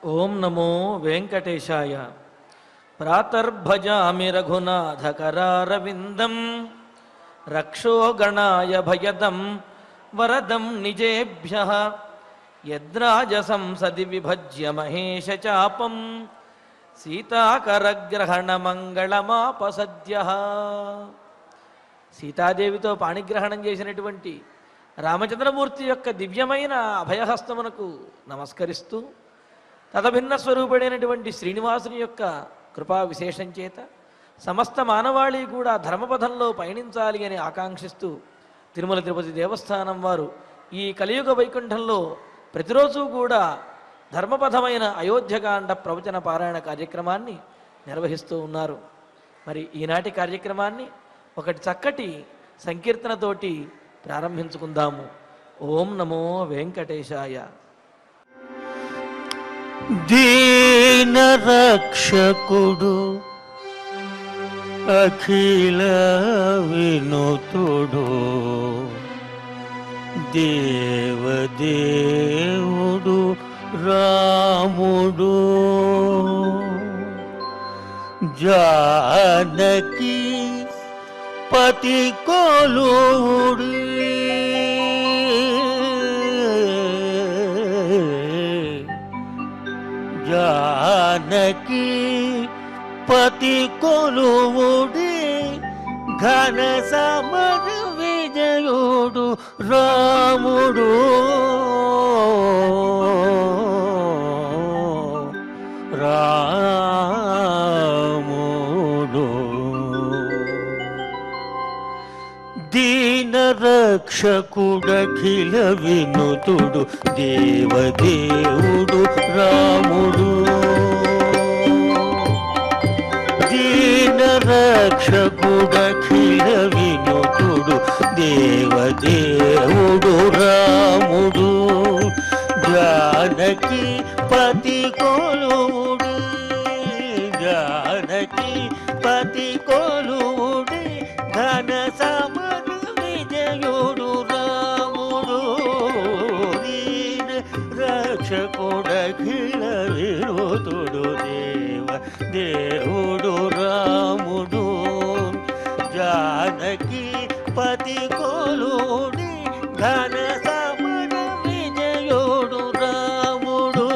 ఓం నమో వెంకటేశాయ. ప్రాతర్భజామి రఘునాథకరారవిందం రక్షోగణాయ భయదం వరదం నిజేభ్యః యద్రాజసంసది విభజ్య మహేశచాపం సీతాకరగ్రహణమంగళమాపసద్యః. సీతాదేవితో పాణిగ్రహణం చేసినటువంటి రామచంద్రమూర్తి యొక్క దివ్యమైన అభయహస్తమునకు నమస్కరిస్తూ తదభిన్న స్వరూపుడైనటువంటి శ్రీనివాసుని యొక్క కృపా విశేషం చేత సమస్త మానవాళి కూడా ధర్మపథంలో పయనించాలి అని ఆకాంక్షిస్తూ తిరుమల తిరుపతి దేవస్థానం వారు ఈ కలియుగ వైకుంఠంలో ప్రతిరోజు కూడా ధర్మపథమైన అయోధ్యకాండ ప్రవచన పారాయణ కార్యక్రమాన్ని నిర్వహిస్తూ ఉన్నారు. మరి ఈనాటి కార్యక్రమాన్ని ఒకటి చక్కటి సంకీర్తనతోటి ప్రారంభించుకుందాము. ఓం నమో వెంకటేశాయ. దీన రక్షకుడు అఖిల వినుతుడు దేవదేవుడు రాముడు జానకి పతి కొలువుడి జానకి పతి కొలువుడి ఘన సమర విజయుడు రాముడు రాముడు దీన రక్షకుడఖిల వినుతుడు దేవదేవుడు రాముడు దీన రక్షకుడఖిల వినుతుడు దేవదేవుడు రాముడు జానకి పతి కొలువుడు జానకి పతి కొలువుడి ఘన సమర విజయుడు రాముడు దీన రక్షకుడఖిల వినుతుడు దేవుడు రాముడు జానకి పతి కొలువుడి ఘన సమర విజయుడు రాముడు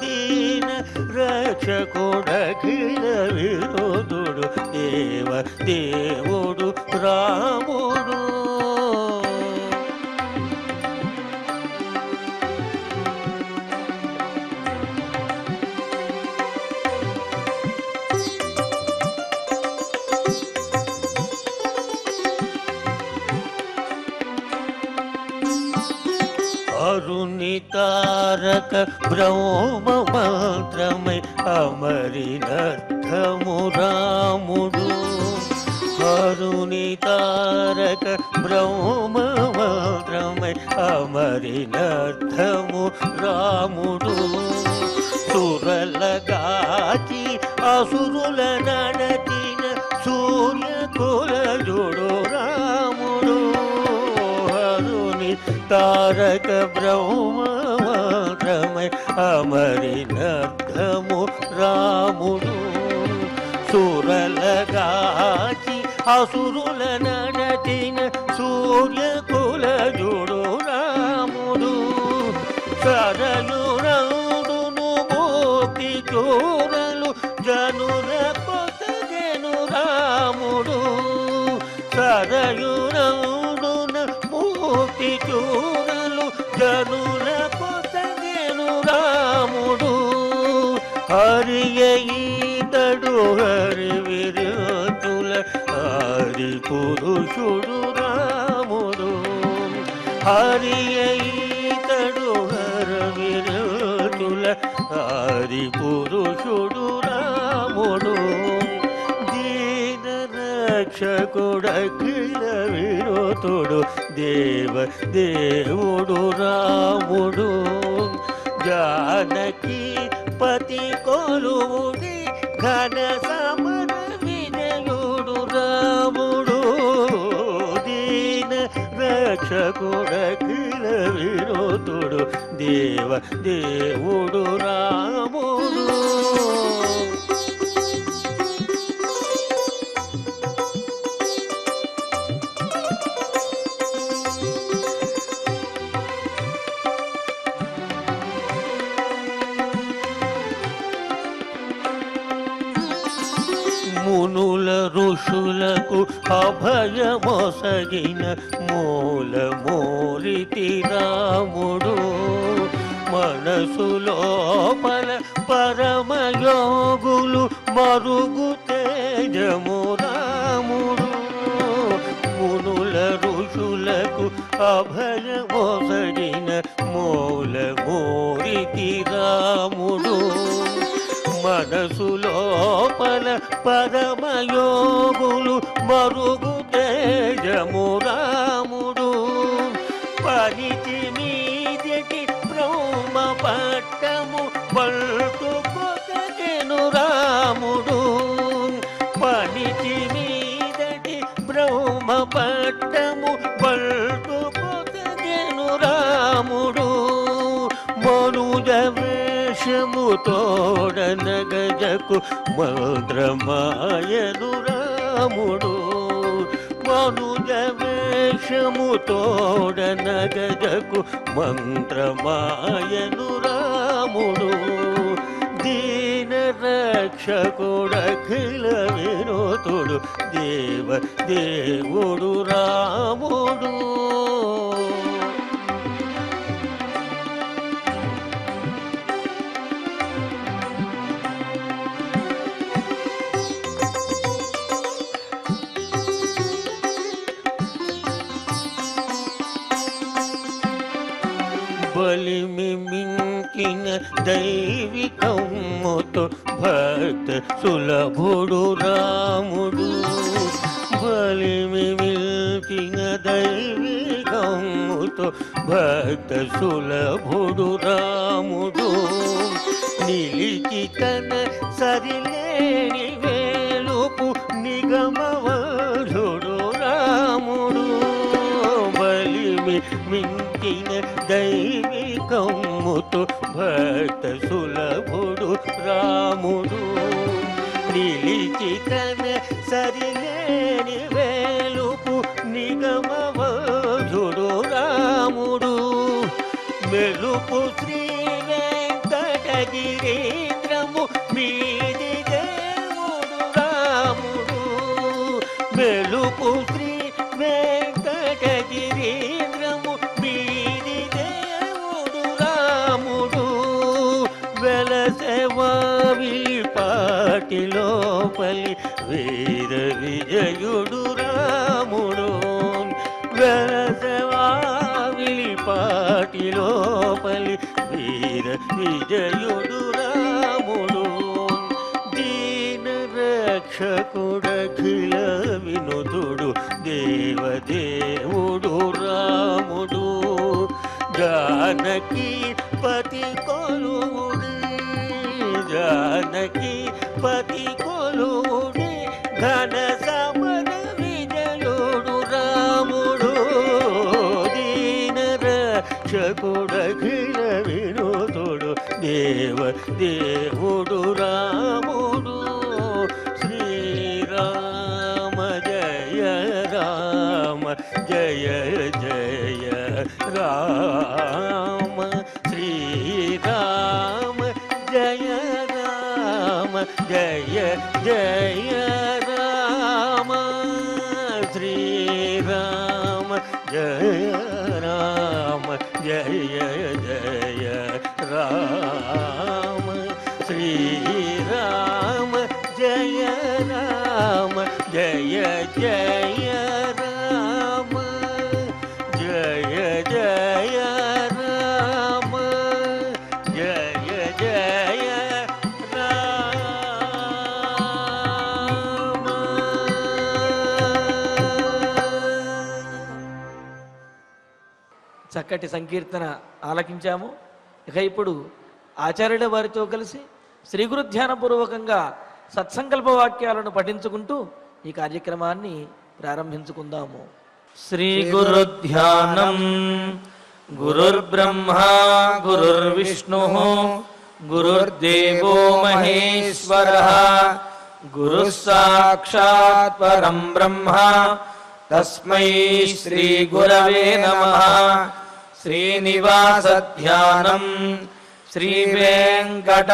దీన రక్షకుడఖిల వినుతుడు దేవుడు రాముడు. అరుణి తారక బ్రహ్మ మంత్రమై అమరినర్థము రాముడు అరుణి తారక బ్రహ్మ మంత్రమై అమరినర్థము రాముడు సురలగాచి అసురుల నడతిన సూర్య కులజుడు రాముడు అరుణి తారక బ్రహ్మ మంత్రమై అమరినర్థము రాముడు సురలగాచి అసురుల నడతిన సూర్య కులజుడు రాముడు సరయురౌడును మోక్తి చోరలు జనుల కొసగెను రాముడు సరయురౌడున మోక్తి చోరలు జనుల కొసగెను రాముడు హరియీతడు హరి విరతుల హరి పురుషుడు రాముడు హరియీతడు హరి విరతుల హరి పురుషుడు రాముడు దీన రక్షకుడఖిల వినుతుడు దేవుడు రాముడు జానకి పతి కొలువుడి ఘన సమర విజయుడు రాముడు దీన రక్షకుడఖిల వినుతుడు దేవ దేవుడు రాముడు. మునుల ఋషులకు అభయమొసగిన మూలమూరితి రాముడు. మనసు లోపల పరమయోగులు మరుగు తేజము రాముడు. మునుల ఋషులకు అభయమొసగిన మూలమూరితి రాముడు. మనసు లోపల పరమయోగులు మరుగు తేజము రాముడు. పనికి మీదటి బ్రహ్మ పట్టము పట్టుకొసగెను రాముడు. పనికి మీదటి బ్రహ్మ పట్టము పట్టుకొసగెను రాముడు. మనుజ వేషము తోడన గజకు మంత్రమాయను రాముడు. మనుజ వేషము తోడన గజకు మంత్రమాయను రాముడు. దీన రక్షకుడఖిల వినోతుడు దేవ దేవుడు రాముడు. బలిమి మింకిన దైవికముతో భక్త సులభుడు రాముడు. బలిమి మింకిన దైవికముతో భక్త సులభుడు రాముడు. నిలిచి తన సరిలేని వేలుపు నిగమవధుడు రాముడు. బలిమి మింకిన దైవికముతో భక్త సులభుడు రాముడు. నిలిచి తన సరిలేని వేలుపు నిగమవధుడు రాముడు. మెలుపు శ్రీ వెంకటగిరీంద్రము మీది దేవుడు రాముడు. మెలుపు శ్రీ వెంకటగిరీంద్రము మీది దేవుడు రాముడు. వెలసెవావి పాటి లోపలి వీర విజయుడు రాముడు. వెలసెవావి పాటి లోపలి వీర విజయుడు రాముడు. దీన రక్షకుడఖిల వినుతుడు దేవదేవుడు రాముడు. జానకి పతి కొలువుడి జానకి పతి కొలువుడి ఘన సమర విజయుడు రాముడు. దీన రక్షకుడఖిల వినుతుడు దేవదేవుడు రాముడు. శ్రీరామ జయ రామ జయ జయ రామ. శ్రీరామ జయ రామ జయ జయ రామ. శ్రీరామ జయ రామ జయ జయ రామ. శ్రీరామ జయ రామ జయ జయ రామ. జయ జయ రామ జయ జయ రామ. చక్కటి సంకీర్తన ఆలకించాము. ఇక ఇప్పుడు ఆచార్యుల వారితో కలిసి శ్రీ గురు ధ్యానపూర్వకంగా సత్సంకల్ప వాక్యాలను పఠించుకుంటూ ఈ కార్యక్రమాన్ని ప్రారంభించుకుందాము. శ్రీ గురు ధ్యానం గురుర్బ్రహ్మా గురుర్విష్ణుః గురుర్దేవో మహేశ్వరః గురుః సాక్షాత్ పరం బ్రహ్మ తస్మై శ్రీ గురవే నమః. శ్రీనివాస ధ్యానం శ్రీ వెంకటాద్రినిలయః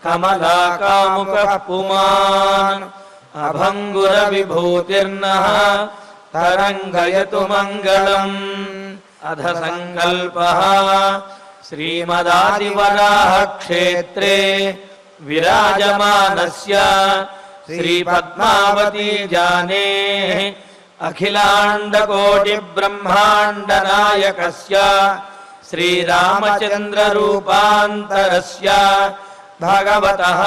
కమలాకాముకః పుమాన్ అభంగుర విభూతిర్నః తరంగయతు మంగళం. అధ సంకల్పః శ్రీమదాదివరాహ క్షేత్రే విరాజమానస్య శ్రీ పద్మావతీ జానేః అఖిలాండకోటి బ్రహ్మాండ నాయకస్య శ్రీరామచంద్ర రూపాంతరస్య భగవతః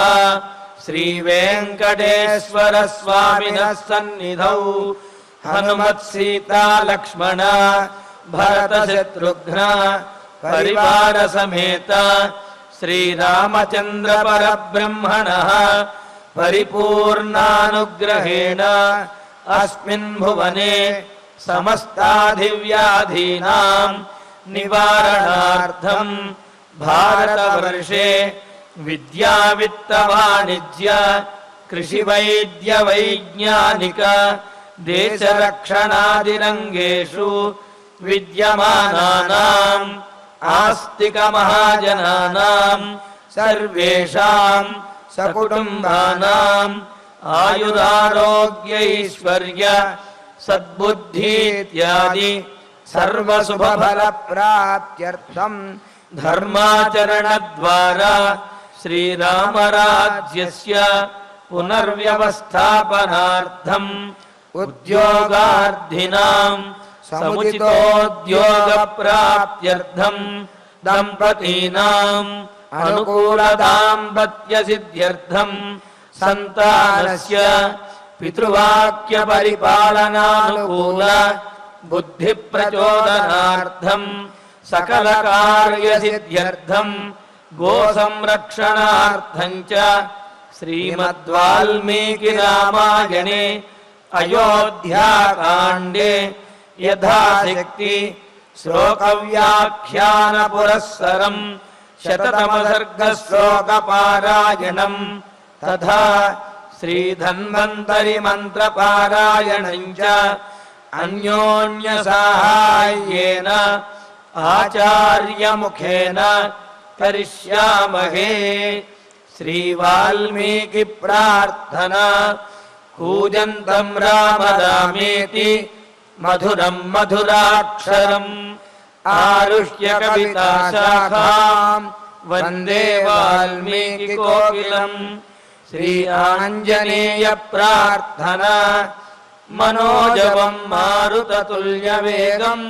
శ్రీ వెంకటేశ్వర స్వామినః సన్నిధౌ హనుమత్ సీతా లక్ష్మణ భరత శత్రుఘ్న పరివార సమేత శ్రీరామచంద్ర పరబ్రహ్మణః పరిపూర్ణానుగ్రహేణ అస్మిన్ భువనే సమస్తాధివ్యాధీనాం నివారణార్థం భారతవర్షే విద్యా విత్త వాణిజ్య కృషి వైద్య వైజ్ఞానిక దేశ రక్షణాది రంగేషు విద్యమానానాం ఆస్తిక మహాజనానాం సర్వేషాం సకుటుంబానాం ఆయురారోగ్యైశ్వర్య సద్బుద్ధి ఇత్యాది సర్వశుభఫల ప్రాప్త్యర్థం ధర్మాచరణ ద్వారా శ్రీరామరాజ్యస్య పునర్వ్యవస్థాపనార్థం ఉద్యోగార్థినాం సముచితోద్యోగ ప్రాప్త్యర్థం దంపతీనాం అనుకూల దాంపత్య సిద్ధ్యర్థం సంతానస్య పితృవాక్య పరిపాలనానుకూల బుద్ధి ప్రచోదనార్థం సకల కార్య సిద్ధ్యర్థం గో సంరక్షణార్థం చ శ్రీమద్వాల్మీకి రామాయణే అయోధ్యాకాండే యథాశక్తి శ్లోక వ్యాఖ్యాన పురస్సరం శతతమసర్గ శ్లోక పారాయణం తథా శ్రీధన్వంతరి మంత్ర పారాయణం చ అన్యోన్య సాహాయ్యేన ఆచార్య ముఖేన కరిష్యామహే. శ్రీ వాల్మీకి ప్రార్థనా కూజంతం రామ రామేతి మధురం మధురాక్షరం ఆరుహ్య కవితా శాఖాం వందే వాల్మీకి కోకిలం. శ్రీ ఆంజనేయ ప్రార్థనా మనోజవం మారుతతుల్య వేగం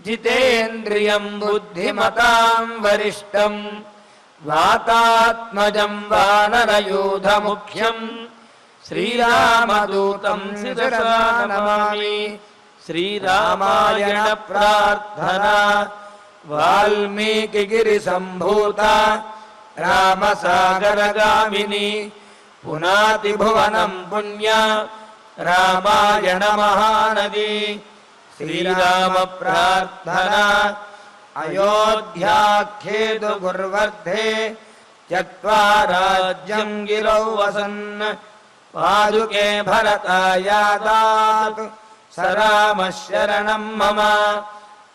జితేంద్రియం బుద్ధిమతాం వరిష్టం వాతాత్మజం వానరయూధ ముఖ్యం శ్రీరామదూతం శిరసా నమామి. శ్రీరామాయణ ప్రార్థనా వాల్మీకి గిరి సంభూత రామసాగరగామిని పునాతి భువనం పుణ్య రామాయణ మహానది. శ్రీరామ ప్రార్థనా అయోధ్యాఖ్యేతు గుర్వర్ధే త్యక్త్వా రాజ్యం గిరౌ వసన్ పాదుకే భరతాయాదాత్ సరామ శరణం మమ.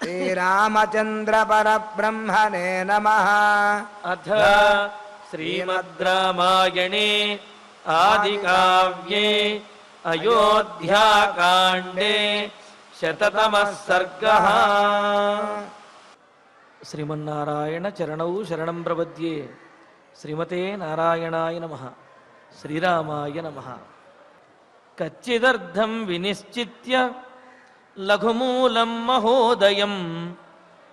శ్రీరామచంద్ర పరబ్రహ్మణే నమః. అథ శ్రీమద్ రామాయణే ఆదికావ్యే అయోధ్యాకాండే శతతమః సర్గః. శ్రీమన్నారాయణ చరణౌ శరణం ప్రపద్యే. శ్రీమతే నారాయణాయ నమః. శ్రీరామాయ నమః. కచ్చిదర్థం వినిశ్చిత్య లఘుమూలం మహోదయం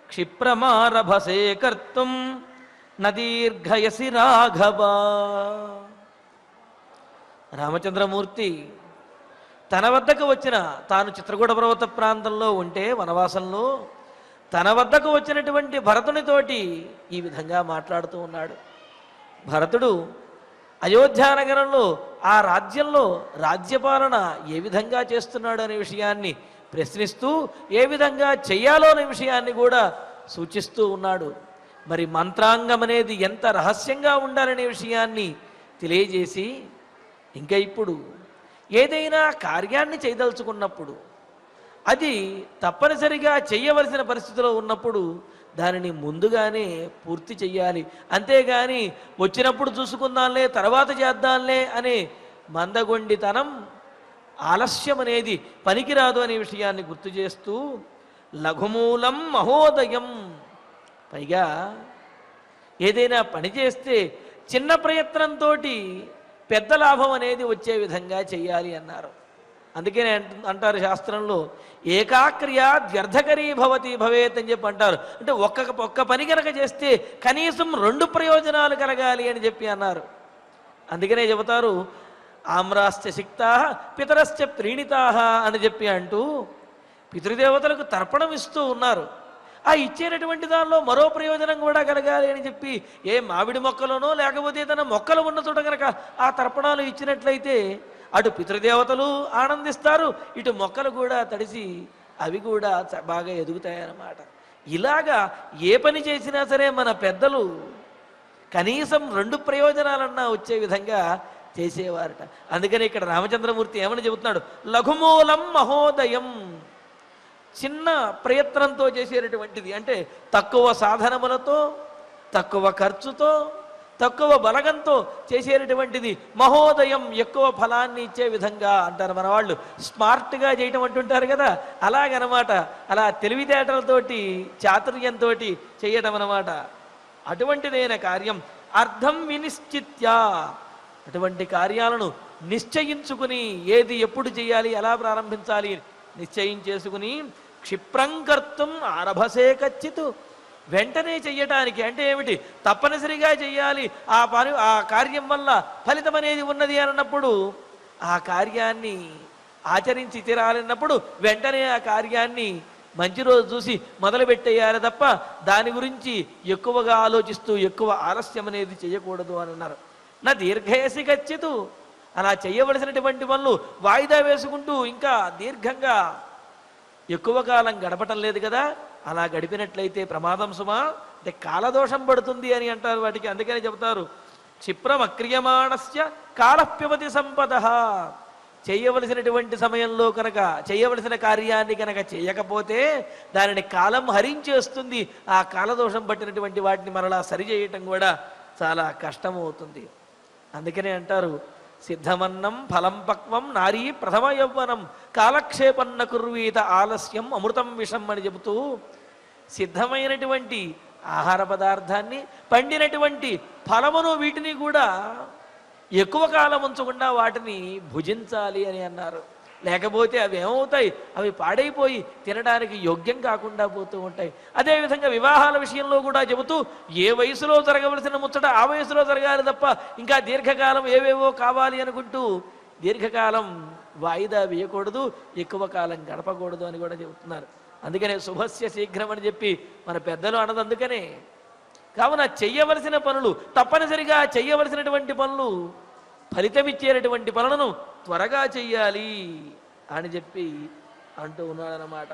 క్షిప్రమారభసే కర్తుం నదీర్ఘయసి రాఘవా. రామచంద్రమూర్తి తన వద్దకు వచ్చిన తాను చిత్రకూట పర్వత ప్రాంతంలో ఉంటే వనవాసంలో తన వద్దకు వచ్చినటువంటి భరతునితోటి ఈ విధంగా మాట్లాడుతూ ఉన్నాడు. భరతుడు అయోధ్యానగరంలో ఆ రాజ్యంలో రాజ్యపాలన ఏ విధంగా చేస్తున్నాడు అనే విషయాన్ని ప్రశ్నిస్తూ ఏ విధంగా చెయ్యాలో అనే విషయాన్ని కూడా సూచిస్తూ ఉన్నాడు. మరి మంత్రాంగం అనేది ఎంత రహస్యంగా ఉండాలనే విషయాన్ని తెలియజేసి ఇంకా ఇప్పుడు ఏదైనా కార్యాన్ని చేయదలుచుకున్నప్పుడు అది తప్పనిసరిగా చేయవలసిన పరిస్థితిలో ఉన్నప్పుడు దానిని ముందుగానే పూర్తి చెయ్యాలి. అంతేగాని వచ్చినప్పుడు చూసుకుందాంలే తర్వాత చేద్దాంలే అనే మందగొండితనం ఆలస్యం అనేది పనికిరాదు అనే విషయాన్ని గుర్తు చేస్తూ లఘుమూలం మహోదయం. పైగా ఏదైనా పని చేస్తే చిన్న ప్రయత్నంతో పెద్ద లాభం అనేది వచ్చే విధంగా చెయ్యాలి అన్నారు. అందుకనే అంటారు శాస్త్రంలో ఏకాక్రియ ద్వ్యర్థకరీ భవతి భవేత్ అని చెప్పి అంటారు. అంటే ఒక్క పని కనుక చేస్తే కనీసం 2 ప్రయోజనాలు కలగాలి అని చెప్పి అన్నారు. అందుకనే చెబుతారు ఆమ్రాశ్చ సిక్తా పితరశ్చ ప్రీణితా అని చెప్పి అంటూ పితృదేవతలకు తర్పణం ఇస్తూ ఉన్నారు. ఆ ఇచ్చేటటువంటి దానిలో మరో ప్రయోజనం కూడా కలగాలి అని చెప్పి ఏ మామిడి మొక్కలోనో లేకపోతే తన మొక్కలు ఉన్న చోట కనుక ఆ తర్పణాలు ఇచ్చినట్లయితే అటు పితృదేవతలు ఆనందిస్తారు, ఇటు మొక్కలు కూడా తడిసి అవి కూడా బాగా ఎదుగుతాయన్నమాట. ఇలాగా ఏ పని చేసినా సరే మన పెద్దలు కనీసం 2 ప్రయోజనాలన్నా వచ్చే విధంగా చేసేవారట. అందుకని ఇక్కడ రామచంద్రమూర్తి ఏమని చెబుతున్నాడు, లఘుమూలం మహోదయం. చిన్న ప్రయత్నంతో చేసేటటువంటిది అంటే తక్కువ సాధనములతో తక్కువ ఖర్చుతో తక్కువ బలగంతో చేసేటటువంటిది మహోదయం, ఎక్కువ ఫలాన్ని ఇచ్చే విధంగా అంటారు మన వాళ్ళు. స్మార్ట్గా చేయటం అంటుంటారు కదా, అలాగనమాట. అలా తెలివితేటలతోటి చాతుర్యంతో చేయటం అన్నమాట. అటువంటిదైన కార్యం అర్థం వినిశ్చిత్య, అటువంటి కార్యాలను నిశ్చయించుకుని ఏది ఎప్పుడు చేయాలి ఎలా ప్రారంభించాలి నిశ్చయించేసుకుని క్షిప్రం కర్తుం ఆరభసే కచ్చిత్, వెంటనే చెయ్యటానికి అంటే ఏమిటి, తప్పనిసరిగా చెయ్యాలి ఆ కార్యం వల్ల ఫలితం అనేది ఉన్నది అన్నప్పుడు ఆ కార్యాన్ని ఆచరించి తీరాలన్నప్పుడు వెంటనే ఆ కార్యాన్ని మంచి రోజు చూసి మొదలుపెట్టేయాలి తప్ప దాని గురించి ఎక్కువగా ఆలోచిస్తూ ఎక్కువ ఆలస్యం అనేది చేయకూడదు అని అన్నారు. నా దీర్ఘయసి కచ్చితు, అలా చేయవలసినటువంటి పనులు వాయిదా వేసుకుంటూ ఇంకా దీర్ఘంగా ఎక్కువ కాలం గడపటం లేదు కదా, అలా గడిపినట్లయితే ప్రమాదం సుమా, అంటే కాలదోషం పడుతుంది అని అంటారు వాటికి. అందుకని చెబుతారు క్షిప్రం అక్రియమాణస్య కాలప్యవతి సంపద. చేయవలసినటువంటి సమయంలో కనుక చేయవలసిన కార్యాన్ని కనుక చేయకపోతే దానిని కాలం హరించేస్తుంది. ఆ కాలదోషం పట్టినటువంటి వాటిని మరలా సరిచేయటం కూడా చాలా కష్టమవుతుంది. అందుకనే అంటారు సిద్ధమన్నం ఫలం పక్వం నారీ ప్రథమ యౌవనం కాలక్షేపన్న కుర్వీత ఆలస్యం అమృతం విషం అని చెబుతూ సిద్ధమైనటువంటి ఆహార పదార్థాన్ని పండినటువంటి ఫలమును వీటిని కూడా ఎక్కువ కాలం ఉంచకుండా వాటిని భుజించాలి అని అన్నారు. లేకపోతే అవి ఏమవుతాయి, అవి పాడైపోయి తినడానికి యోగ్యం కాకుండా పోతూ ఉంటాయి. అదేవిధంగా వివాహాల విషయంలో కూడా చెబుతూ ఏ వయసులో జరగవలసిన ముచ్చట ఆ వయసులో జరగాలి తప్ప ఇంకా దీర్ఘకాలం ఏవేవో కావాలి అనుకుంటూ దీర్ఘకాలం వాయిదా వేయకూడదు, ఎక్కువ కాలం గడపకూడదు అని కూడా చెబుతున్నారు. అందుకనే శుభస్య శీఘ్రం అని చెప్పి మన పెద్దలు అన్నది అందుకనే. కావున చెయ్యవలసిన పనులు తప్పనిసరిగా చెయ్యవలసినటువంటి పనులు ఫలితమిచ్చేటటువంటి పనులను త్వరగా చెయ్యాలి అని చెప్పి అంటూ ఉన్నాడనమాట.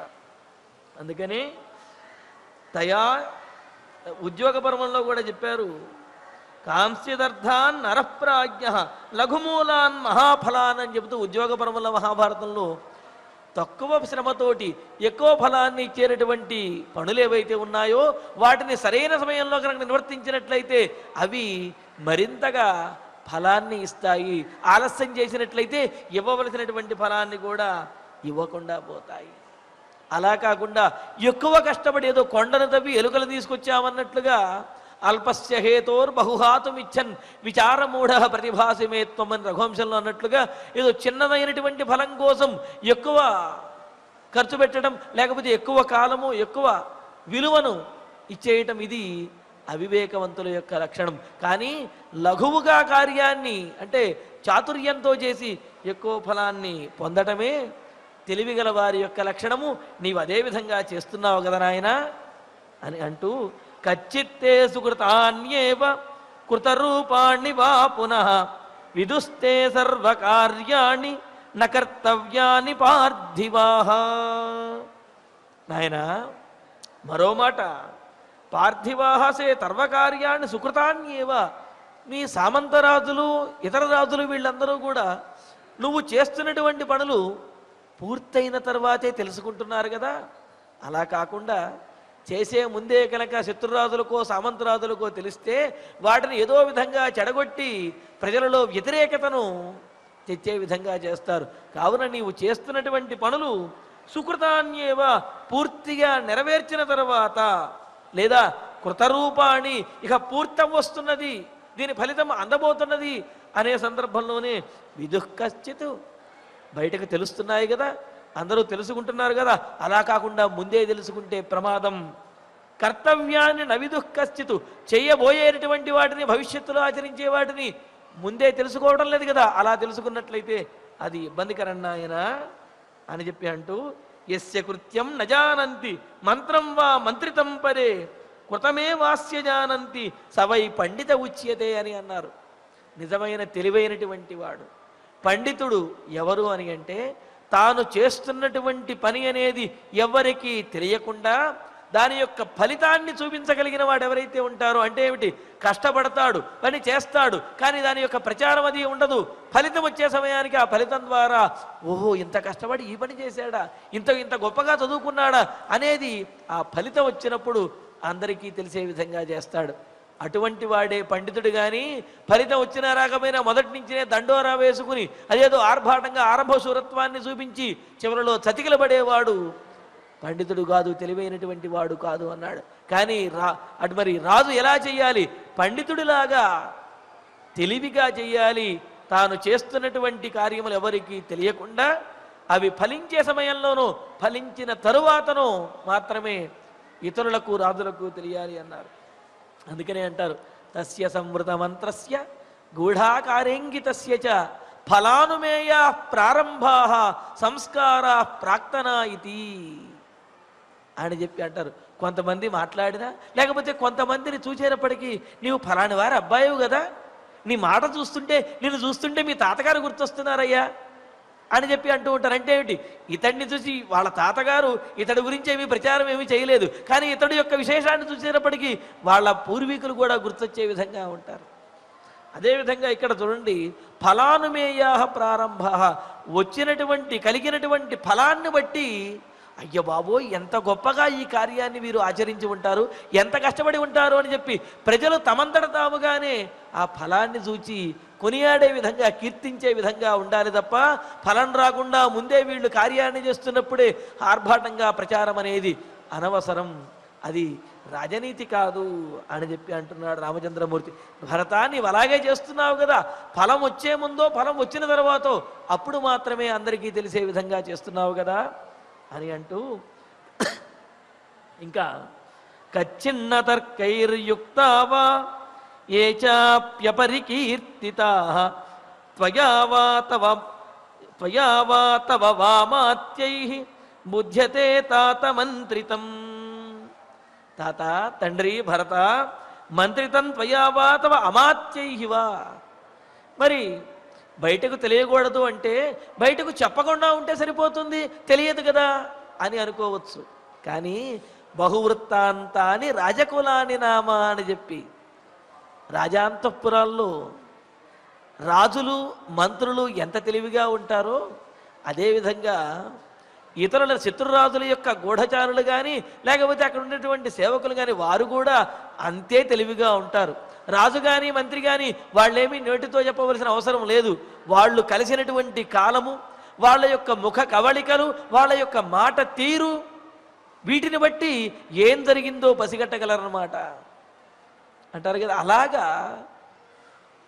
అందుకని తయా ఉద్యోగ పర్వంలో కూడా చెప్పారు కాంస్యదర్థాన్ నరప్రాజ్ఞ లఘుమూలాన్ మహాఫలాన్ అని చెబుతూ ఉద్యోగ పర్వంలో మహాభారతంలో తక్కువ శ్రమతోటి ఎక్కువ ఫలాన్ని ఇచ్చేటటువంటి పనులు ఏవైతే ఉన్నాయో వాటిని సరైన సమయంలో కనుక నిర్వర్తించినట్లయితే అవి మరింతగా ఫలాన్ని ఇస్తాయి. ఆలస్యం చేసినట్లయితే ఇవ్వవలసినటువంటి ఫలాన్ని కూడా ఇవ్వకుండా పోతాయి. అలా కాకుండా ఎక్కువ కష్టపడి ఏదో కొండను తవ్వి ఎలుకలు తీసుకొచ్చామన్నట్లుగా అల్పస్య హేతోర్ బహుహాతుం ఇచ్చన్ విచారమూఢ ప్రతిభాసిమేత్వం అని రఘువంశంలో అన్నట్లుగా ఏదో చిన్నదైనటువంటి ఫలం కోసం ఎక్కువ ఖర్చు పెట్టడం లేకపోతే ఎక్కువ కాలము ఎక్కువ విలువను ఇచ్చేయటం ఇది అవివేకవంతుల యొక్క లక్షణం. కానీ లఘువుగా కార్యాన్ని అంటే చాతుర్యంతో చేసి ఎక్కువ ఫలాన్ని పొందటమే తెలివిగల వారి యొక్క లక్షణము. నీవు అదే విధంగా చేస్తున్నావు కదా నాయనా అని అంటూ కచ్చిత్తే సుకృతాన్యేవ కృతరూపాణి వా పునః విదుస్తే సర్వకార్యాణి న కర్తవ్యాని పార్థివాః. నాయన మరో మాట, పార్థివాః సే తర్వకార్యాన్ని సుకృతాన్యేవ. మీ సామంతరాజులు ఇతర రాజులు వీళ్ళందరూ కూడా నువ్వు చేస్తున్నటువంటి పనులు పూర్తయిన తర్వాతే తెలుసుకుంటున్నారు కదా. అలా కాకుండా చేసే ముందే కనుక శత్రురాజులకో సామంతరాజులకో తెలిస్తే వాటిని ఏదో విధంగా చెడగొట్టి ప్రజలలో వ్యతిరేకతను తెచ్చే విధంగా చేస్తారు. కావున నీవు చేస్తున్నటువంటి పనులు సుకృతాన్యేవ, పూర్తిగా నెరవేర్చిన తర్వాత, లేదా కృతరూపాణి, ఇక పూర్తం వస్తున్నది, దీని ఫలితం అందబోతున్నది అనే సందర్భంలోనే విదుఃఖశ్చిత్, బయటకు తెలుస్తున్నాయి కదా, అందరూ తెలుసుకుంటున్నారు కదా. అలా కాకుండా ముందే తెలుసుకుంటే ప్రమాదం. కర్తవ్యాన్ని నవిదుఃఖశ్చిత్, చేయబోయేటటువంటి వాటిని, భవిష్యత్తులో ఆచరించే వాటిని ముందే తెలుసుకోవడం లేదు కదా. అలా తెలుసుకున్నట్లయితే అది ఇబ్బందికరం నాయన అని చెప్పి అంటూ, యస్య కృత్యం నజానంతి మంత్రం వా మంత్రితం పరే కృతమే వాస్య జానంతి సవై పండిత ఉచ్యతే అని అన్నారు. నిజమైన తెలివైనటువంటి వాడు పండితుడు ఎవరు అని అంటే, తాను చేస్తున్నటువంటి పని అనేది ఎవరికి తెలియకుండా దాని యొక్క ఫలితాన్ని చూపించగలిగిన వాడు ఎవరైతే ఉంటారో, అంటే ఏమిటి, కష్టపడతాడు, పని చేస్తాడు, కానీ దాని యొక్క ప్రచారం అది ఉండదు. ఫలితం వచ్చే సమయానికి ఆ ఫలితం ద్వారా ఓహో ఇంత కష్టపడి ఈ పని చేశాడా, ఇంత గొప్పగా చదువుకున్నాడా అనేది ఆ ఫలితం వచ్చినప్పుడు అందరికీ తెలిసే విధంగా చేస్తాడు. అటువంటి వాడే పండితుడు. కానీ ఫలితం వచ్చినా రాకపోయినా మొదటి నుంచినే దండోరా వేసుకుని అదేదో ఆర్భాటంగా ఆరంభ శూరత్వాన్ని చూపించి చివరిలో చతికిలబడేవాడు పండితుడు కాదు, తెలివైనటువంటి వాడు కాదు అన్నాడు. కానీ అటు మరి రాజు ఎలా చెయ్యాలి, పండితుడిలాగా తెలివిగా చెయ్యాలి. తాను చేస్తున్నటువంటి కార్యములు ఎవరికి తెలియకుండా అవి ఫలించే సమయంలోనూ ఫలించిన తరువాతనో మాత్రమే ఇతరులకు రాజులకు తెలియాలి అన్నారు. అందుకనే అంటారు, తస్య సంవృత మంత్రస్య గూఢాకారేంగితస్య చ ఫలానుమేయా ప్రారంభా సంస్కారా ప్రాక్తనా ఇతి అని చెప్పి అంటారు. కొంతమంది మాట్లాడినా లేకపోతే కొంతమందిని చూసేటప్పటికీ నీవు ఫలాని వారి అబ్బాయివు కదా, నీ మాట చూస్తుంటే నిన్ను చూస్తుంటే మీ తాతగారు గుర్తొస్తున్నారయ్యా అని చెప్పి అంటూ ఉంటారు. అంటే ఏమిటి, ఇతడిని చూసి వాళ్ళ తాతగారు ఇతడి గురించి ఏమీ ప్రచారం ఏమీ చేయలేదు, కానీ ఇతడి యొక్క విశేషాన్ని చూసేటప్పటికీ వాళ్ళ పూర్వీకులు కూడా గుర్తొచ్చే విధంగా ఉంటారు. అదేవిధంగా ఇక్కడ చూడండి, ఫలానుమేయా ప్రారంభ, వచ్చినటువంటి కలిగినటువంటి ఫలాన్ని బట్టి అయ్య బాబోయ్ ఎంత గొప్పగా ఈ కార్యాన్ని వీరు ఆచరించి ఉంటారు, ఎంత కష్టపడి ఉంటారు అని చెప్పి ప్రజలు తమంతట తాముగానే ఆ ఫలాన్ని చూచి కొనియాడే విధంగా, కీర్తించే విధంగా ఉండాలి తప్ప ఫలం రాకుండా ముందే వీళ్ళు కార్యాన్ని చేస్తున్నప్పుడే ఆర్భాటంగా ప్రచారం అనేది అనవసరం. అది రాజనీతి కాదు అని చెప్పి అంటున్నాడు రామచంద్రమూర్తి. భరతా నీవు అలాగే చేస్తున్నావు కదా, ఫలం వచ్చే ముందో ఫలం వచ్చిన తర్వాతో అప్పుడు మాత్రమే అందరికీ తెలిసే విధంగా చేస్తున్నావు కదా అని అంటూ, ఇంకా కచ్చిన్న తర్కైర్యుక్తావా ఏ చాప్యపరికీర్తితాః త్వయా వా తవ వామాత్యైః బుధ్యతే తాత మంత్రితం. తాత, తండ్రి భరత, మంత్రితం త్వయా వా తవ అమాత్యైః వా. మరి బయటకు తెలియకూడదు అంటే బయటకు చెప్పకుండా ఉంటే సరిపోతుంది, తెలియదు కదా అని అనుకోవచ్చు. కానీ బహువృత్తాంతాని రాజకులాని నామ అని చెప్పి రాజాంతఃపురాల్లో రాజులు మంత్రులు ఎంత తెలివిగా ఉంటారో అదేవిధంగా ఇతరుల శత్రురాజుల యొక్క గూఢచారులు కానీ లేకపోతే అక్కడ ఉన్నటువంటి సేవకులు కానీ వారు కూడా అంతే తెలివిగా ఉంటారు. రాజు కానీ మంత్రి కానీ వాళ్ళేమీ నోటితో చెప్పవలసిన అవసరం లేదు. వాళ్ళు కలిసినటువంటి కాలము, వాళ్ళ యొక్క ముఖ కవళికలు, వాళ్ళ యొక్క మాట తీరు, వీటిని బట్టి ఏం జరిగిందో పసిగట్టగలరన్నమాట అంటారు కదా. అలాగా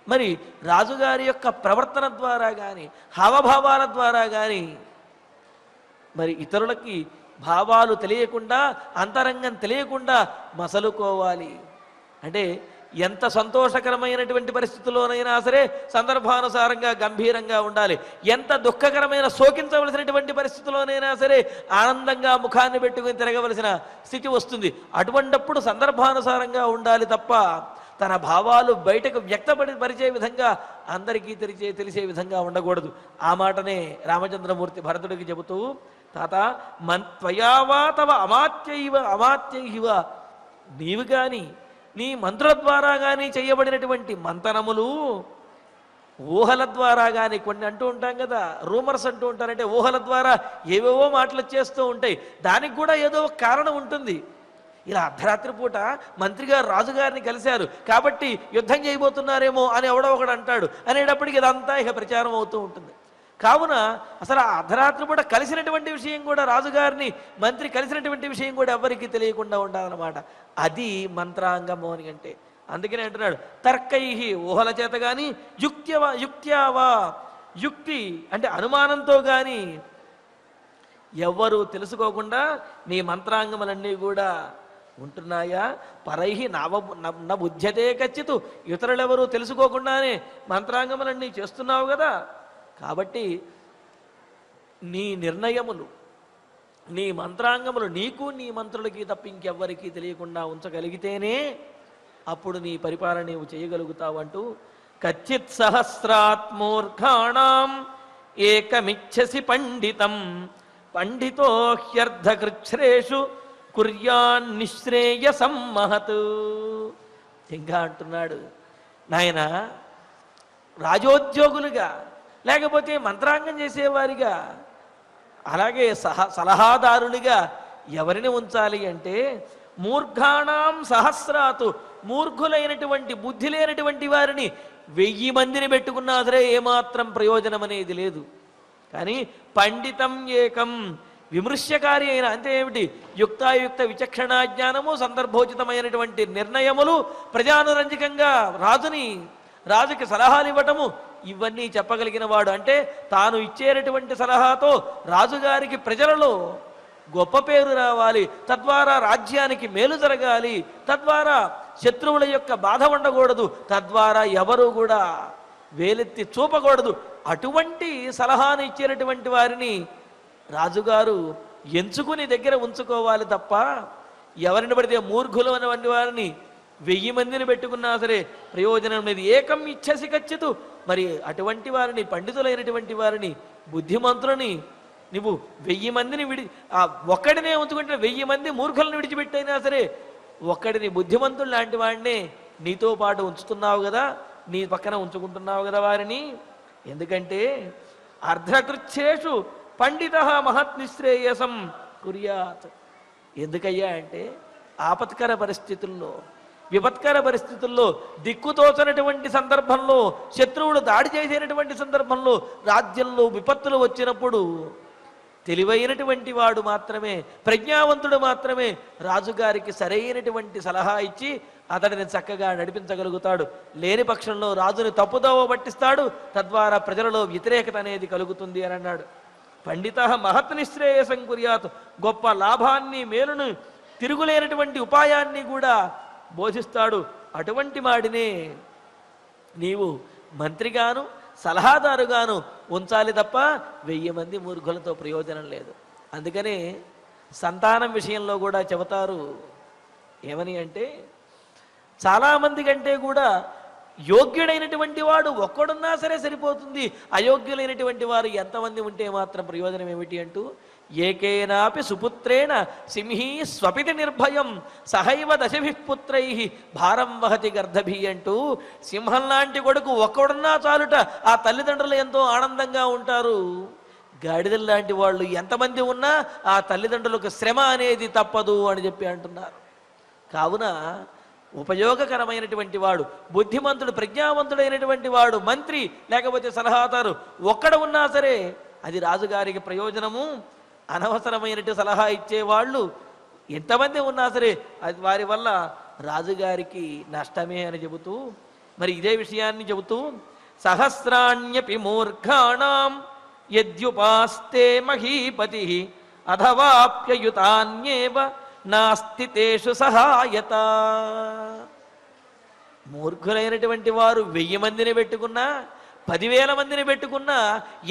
మరి రాజుగారి యొక్క ప్రవర్తన ద్వారా కానీ హావభావాల ద్వారా కానీ మరి ఇతరులకి భావాలు తెలియకుండా, అంతరంగం తెలియకుండా మసలుకోవాలి. అంటే ఎంత సంతోషకరమైనటువంటి పరిస్థితుల్లోనైనా సరే సందర్భానుసారంగా గంభీరంగా ఉండాలి. ఎంత దుఃఖకరమైన శోకించవలసినటువంటి పరిస్థితుల్లోనైనా సరే ఆనందంగా ముఖాన్ని పెట్టుకుని తిరగవలసిన స్థితి వస్తుంది. అటువంటప్పుడు సందర్భానుసారంగా ఉండాలి తప్ప తన భావాలు బయటకు వ్యక్తపరిచే విధంగా అందరికీ తెలిసే విధంగా ఉండకూడదు. ఆ మాటనే రామచంద్రమూర్తి భరతుడికి చెబుతూ, తాత త్వయావా తవ అమాత్యైవ నీవు కానీ నీ మంత్రుల ద్వారా కానీ చేయబడినటువంటి మంతనములు ఊహల ద్వారా కానీ కొన్ని అంటూ ఉంటాం కదా, రూమర్స్ అంటూ ఉంటారంటే ఊహల ద్వారా ఏవేవో మాటలు చేస్తూ ఉంటాయి. దానికి కూడా ఏదో ఒక కారణం ఉంటుంది. ఇలా అర్ధరాత్రి పూట మంత్రి గారు రాజుగారిని కలిశారు కాబట్టి యుద్ధం చేయబోతున్నారేమో అని ఎవడో ఒకడు అంటాడు అనేటప్పటికి ఇదంతా ఇక ప్రచారం అవుతూ ఉంటుంది. కావున అసలు ఆ అర్ధరాత్రి పూట కలిసినటువంటి విషయం కూడా, రాజుగారిని మంత్రి కలిసినటువంటి విషయం కూడా ఎవరికి తెలియకుండా ఉండాలన్నమాట. అది మంత్రాంగము అని అంటే. అందుకనే అంటున్నాడు తర్కై ఊహల చేత కానీ యుక్త్యావా యుక్తి అంటే అనుమానంతో కానీ ఎవ్వరూ తెలుసుకోకుండా నీ మంత్రాంగములన్నీ కూడా ఉంటున్నాయా. పరై నా బుద్ధ్యతే కచ్చితు, ఇతరులెవరూ తెలుసుకోకుండానే మంత్రాంగములన్నీ చేస్తున్నావు కదా. కాబట్టి నీ నిర్ణయములు, నీ మంత్రాంగములు నీకు నీ మంత్రులకి తప్ప ఇంకెవ్వరికీ తెలియకుండా ఉంచగలిగితేనే అప్పుడు నీ పరిపాలన నీవు చేయగలుగుతావు అంటూ, కచ్చిత్ సహస్రాత్మూర్ఖాణం ఏకమిచ్చసి పండితం పండితో హ్యర్థకృచ్ఛ్రేషు కుర్యాన్నిశ్రేయసం మహత్. ఇంకా అంటున్నాడు, నాయన రాజోద్యోగులుగా లేకపోతే మంత్రాంగం చేసేవారిగా అలాగే సలహాదారునిగా ఎవరిని ఉంచాలి అంటే మూర్ఖాణం సహస్రాతు, మూర్ఖులైనటువంటి బుద్ధి లేనటువంటి వారిని 1000 మందిని పెట్టుకున్నా సరే ఏమాత్రం ప్రయోజనం అనేది లేదు. కానీ పండితం ఏకం, విమృశ్యకారి అయిన అంటే ఏమిటి, యుక్తాయుక్త విచక్షణా జ్ఞానము, సందర్భోచితమైనటువంటి నిర్ణయములు, ప్రజానురంజకంగా రాజుకి సలహాలు ఇవ్వటము, ఇవన్నీ చెప్పగలిగిన వాడు. అంటే తాను ఇచ్చేటటువంటి సలహాతో రాజుగారికి ప్రజలలో గొప్ప పేరు రావాలి, తద్వారా రాజ్యానికి మేలు జరగాలి, తద్వారా శత్రువుల యొక్క బాధ ఉండకూడదు, తద్వారా ఎవరు కూడా వేలెత్తి చూపకూడదు. అటువంటి సలహాను ఇచ్చేటటువంటి వారిని రాజుగారు ఎంచుకుని దగ్గర ఉంచుకోవాలి తప్ప ఎవరిని పడితే మూర్ఖులు అనేటువంటి వారిని 1000 మందిని పెట్టుకున్నా సరే ప్రయోజనం లేదు. ఏకం ఇచ్చసి కచ్చితు, మరి అటువంటి వారిని, పండితులైనటువంటి వారిని, బుద్ధిమంతులని నువ్వు 1000 మందిని ఒక్కడినే ఉంచుకుంటే 1000 మంది మూర్ఖులను విడిచిపెట్టైనా సరే ఒక్కడిని బుద్ధిమంతులు లాంటి వాడినే నీతో పాటు ఉంచుతున్నావు కదా, నీ పక్కన ఉంచుకుంటున్నావు కదా వారిని. ఎందుకంటే అర్ధకృచ్ఛేషు పండిత మహత్ నిశ్రేయసం కుర్యాత్. ఎందుకయ్యా అంటే ఆపత్కర పరిస్థితుల్లో, విపత్కర పరిస్థితుల్లో, దిక్కుతోచనటువంటి సందర్భంలో, శత్రువులు దాడి చేసేటటువంటి సందర్భంలో, రాజ్యంలో విపత్తులు వచ్చినప్పుడు తెలివైనటువంటి వాడు మాత్రమే, ప్రజ్ఞావంతుడు మాత్రమే రాజుగారికి సరైనటువంటి సలహా ఇచ్చి అతడిని చక్కగా నడిపించగలుగుతాడు. లేని పక్షంలో రాజుని తప్పుదోవ పట్టిస్తాడు, తద్వారా ప్రజలలో వ్యతిరేకత అనేది కలుగుతుంది అని అన్నాడు. పండిత మహత్ నిశ్రేయసం కుర్యాత్, గొప్ప లాభాన్ని, మేలును, తిరుగులేనటువంటి ఉపాయాన్ని కూడా బోధిస్తాడు. అటువంటి వాడినే నీవు మంత్రిగాను సలహాదారుగాను ఉంచాలి తప్ప 1000 మంది మూర్ఖులతో ప్రయోజనం లేదు. అందుకనే సంతానం విషయంలో కూడా చెబుతారు ఏమని అంటే, చాలామంది కంటే కూడా యోగ్యుడైనటువంటి వాడు ఒక్కడున్నా సరే సరిపోతుంది, అయోగ్యులైనటువంటి వారు ఎంతమంది ఉంటే మాత్రం ప్రయోజనం ఏమిటి అంటూ, ఏకేనాపి సుపుత్రేణ సింహీ స్వపితి నిర్భయం సహైవ దశభిః పుత్రైః భారం వహతి గర్ధభి అంటూ, సింహం లాంటి కొడుకు ఒక్కడున్నా చాలుట ఆ తల్లిదండ్రులు ఎంతో ఆనందంగా ఉంటారు. గాడిదలు లాంటి వాళ్ళు ఎంతమంది ఉన్నా ఆ తల్లిదండ్రులకు శ్రమ అనేది తప్పదు అని చెప్పి అంటున్నారు. కావున ఉపయోగకరమైనటువంటి వాడు, బుద్ధిమంతుడు, ప్రజ్ఞావంతుడైనటువంటి వాడు, మంత్రి లేకపోతే సలహాదారు ఒక్కడ ఉన్నా సరే అది రాజుగారికి ప్రయోజనము. అనవసరమైనటువంటి సలహా ఇచ్చేవాళ్ళు ఎంతమంది ఉన్నా సరే అది వారి వల్ల రాజుగారికి నష్టమే అని చెబుతూ, మరి ఇదే విషయాన్ని చెబుతూ, సహస్రాణ్యపి మూర్ఖాణం యద్యుపాస్తే మహీపతి అథవాప్యయుతాన్యేవ నాస్తి తేషు సహాయత. మూర్ఖులైనటువంటి వారు 1000 మందిని పెట్టుకున్నా, 10,000 మందిని పెట్టుకున్నా,